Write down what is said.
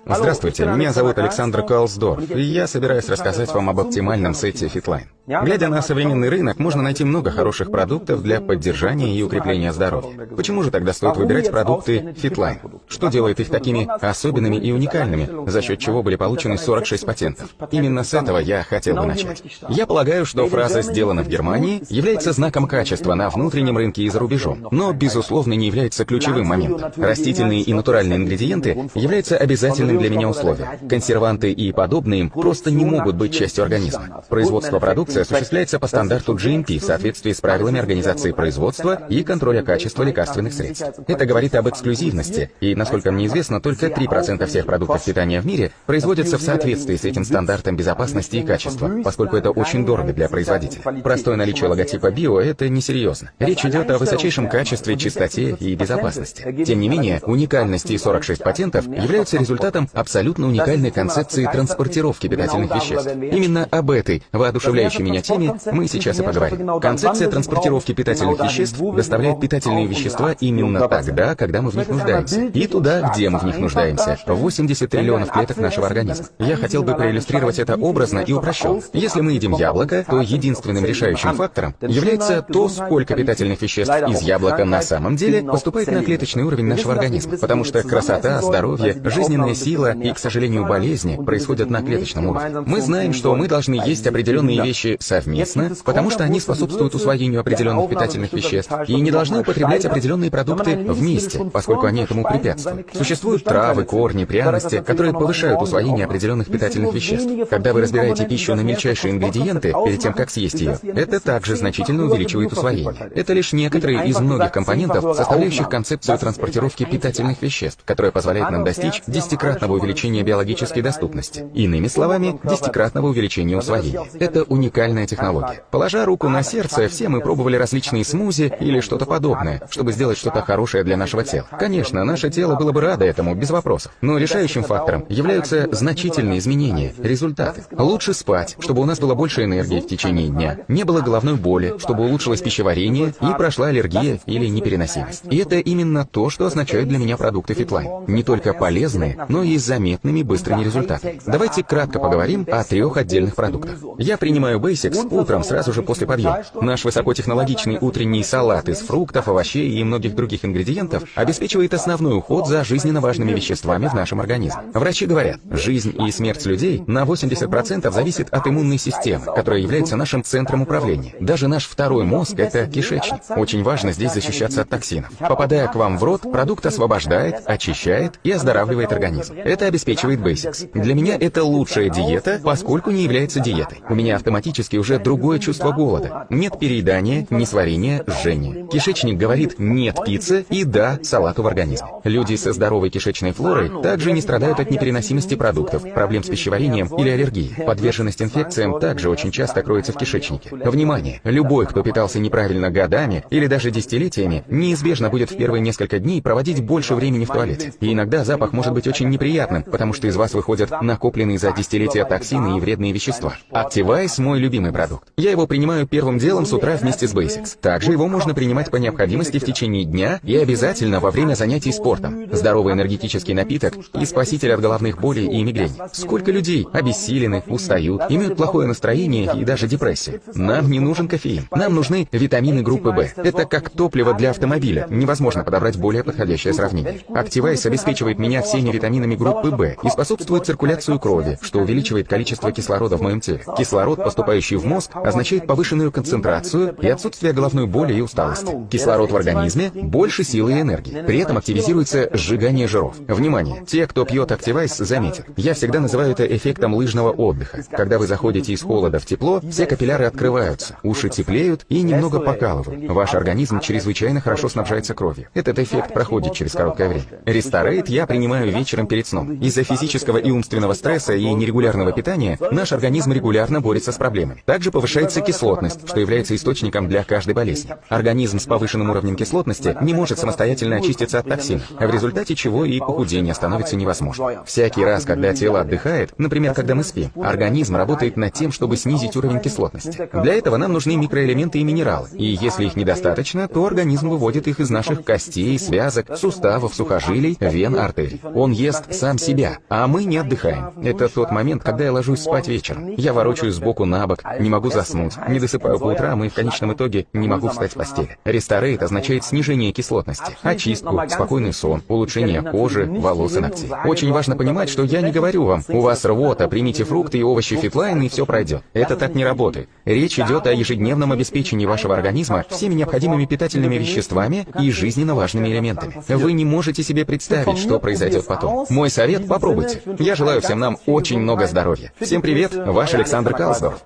Здравствуйте, меня зовут Александр Калсдорф, и я собираюсь рассказать вам об оптимальном сете Fitline. Глядя на современный рынок, можно найти много хороших продуктов для поддержания и укрепления здоровья. Почему же тогда стоит выбирать продукты Fitline? Что делает их такими особенными и уникальными, за счет чего были получены 46 патентов? Именно с этого я хотел бы начать. Я полагаю, что фраза «сделано в Германии» является знаком качества на внутреннем рынке и за рубежом, но, безусловно, не является ключевым моментом. Растительные и натуральные ингредиенты являются обязательным для меня условием. Консерванты и подобные им просто не могут быть частью организма. Производство продукции осуществляется по стандарту GMP в соответствии с правилами организации производства и контроля качества лекарственных средств. Это говорит об эксклюзивности, и, насколько мне известно, только 3% всех продуктов питания в мире производятся в соответствии с этим стандартом безопасности и качества, поскольку это очень дорого для производителя. Простое наличие логотипа «Био» — это несерьезно. Речь идет о высочайшем качестве, чистоте и безопасности. Тем не менее, уникальность и 46 патентов являются результатом абсолютно уникальной концепции транспортировки питательных веществ. Именно об этой воодушевляющей меня теме мы сейчас и поговорим. Концепция транспортировки питательных веществ доставляет питательные вещества именно тогда, когда мы в них нуждаемся, и туда, где мы в них нуждаемся, 80 триллионов клеток нашего организма. Я хотел бы проиллюстрировать это образно и упрощенно. Если мы едим яблоко, то единственным решающим фактором является то, сколько питательных веществ из яблока на самом деле поступает на клеточный уровень нашего организма, потому что красота, здоровье, жизненная сила и, к сожалению, болезни происходят на клеточном уровне. Мы знаем, что мы должны есть определенные вещи совместно, потому что они способствуют усвоению определенных питательных веществ, и не должны употреблять определенные продукты вместе, поскольку они этому препятствуют. Существуют травы, корни, пряности, которые повышают усвоение определенных питательных веществ. Когда вы разбираете пищу на мельчайшие ингредиенты перед тем, как съесть ее, это также значительно увеличивает усвоение. Это лишь некоторые из многих компонентов, составляющих концепцию транспортировки питательных веществ, которая позволяет нам достичь 10-кратного увеличения биологической доступности. Иными словами, 10-кратного увеличения усвоения. Это уникальная технология. Положа руку на сердце, все мы пробовали различные смузи или что-то подобное, чтобы сделать что-то хорошее для нашего тела. Конечно, наше тело было бы радо этому, без вопросов. Но решающим фактором являются значительные изменения, результаты. Лучше спать, чтобы у нас было больше энергии в течение дня, не было головной боли, чтобы улучшилось пищеварение и прошла аллергия или непереносимость. И это именно то, что означают для меня продукты Fitline. Не только полезные, но и с заметными быстрыми результатами. Давайте кратко поговорим о 3 отдельных продуктах. Я принимаю Basics утром сразу же после подъема. Наш высокотехнологичный утренний салат из фруктов, овощей и многих других ингредиентов обеспечивает основной уход за жизненно важными веществами в нашем организме. Врачи говорят, жизнь и смерть людей на 80% зависит от иммунной системы, которая является нашим центром управления. Даже наш второй мозг — это кишечник. Очень важно здесь защищаться от токсинов. Попадая к вам в рот, продукт освобождает, очищает и оздоравливает организм. Это обеспечивает Basics. Для меня это лучшая диета, поскольку не является диетой. У меня автоматически уже другое чувство голода. Нет переедания, несварения, жжения. Кишечник говорит «нет пицце» и «да» салату в организме. Люди со здоровой кишечной флорой также не страдают от непереносимости продуктов, проблем с пищеварением или аллергии. Подверженность инфекциям также очень часто кроется в кишечнике. Внимание! Любой, кто питался неправильно годами или даже десятилетиями, неизбежно будет в первые несколько дней проводить больше времени в туалете. И иногда запах может быть очень неприятным, потому что из вас выходят накопленные за десятилетия токсины и вредные вещества. Activise — мой любимый продукт. Я его принимаю первым делом с утра вместе с Basics. Также его можно принимать по необходимости в течение дня и обязательно во время занятий спортом. Здоровый энергетический напиток и спаситель от головных болей и мигрени. Сколько людей обессилены, устают, имеют плохое настроение и даже депрессию. Нам не нужен кофеин. Нам нужны витамины группы В. Это как топливо для автомобиля. Невозможно подобрать более подходящее сравнение. Activise обеспечивает меня всеми витаминами группы В и способствует циркуляции крови, что увеличивает количество кислорода в моем теле. Кислород, поступающий в мозг, означает повышенную концентрацию и отсутствие головной боли и усталости. Кислород в организме — больше силы и энергии. При этом активизируется сжигание жиров. Внимание! Те, кто пьет Activise, заметят. Я всегда называю это эффектом лыжного отдыха. Когда вы заходите из холода в тепло, все капилляры открываются, уши теплеют и немного покалывают. Ваш организм чрезвычайно хорошо снабжается кровью. Этот эффект проходит через короткое время. Ресторейт я принимаю вечером перед сном. Из-за физического и умственного стресса и нерегулярного питания наш организм регулярно борется с проблемами. Также повышается кислотность, что является источником для каждой болезни. Организм с повышенным уровнем кислотности не может самостоятельно очиститься от токсинов, в результате чего и похудение становится невозможным. Всякий раз, когда тело отдыхает, например, когда мы спим, организм работает над тем, чтобы снизить уровень кислотности. Для этого нам нужны микроэлементы и минералы, и если их недостаточно, то организм выводит их из наших костей, связок, суставов, сухожилий, вен, артерий. Он ест сам себя, а мы не отдыхаем. Это тот момент, когда я ложусь спать вечером. Я ворочаюсь сбоку на бок, не могу заснуть, не досыпаю по утрам и в конечном итоге не могу встать с постели. Ресторейт означает снижение кислотности, очистку, спокойный сон, улучшение кожи, волос и ногтей. Очень важно понимать, что я не говорю вам: у вас рвота, примите фрукты и овощи Фитлайн и все пройдет. Это так не работает. Речь идет о ежедневном обеспечении вашего организма всеми необходимыми питательными веществами и жизненно важными элементами. Вы не можете себе представить, что произойдет потом. Мой совет: попробуйте. Я желаю всем нам очень много здоровья. Всем привет, ваш Александр Калсдорф.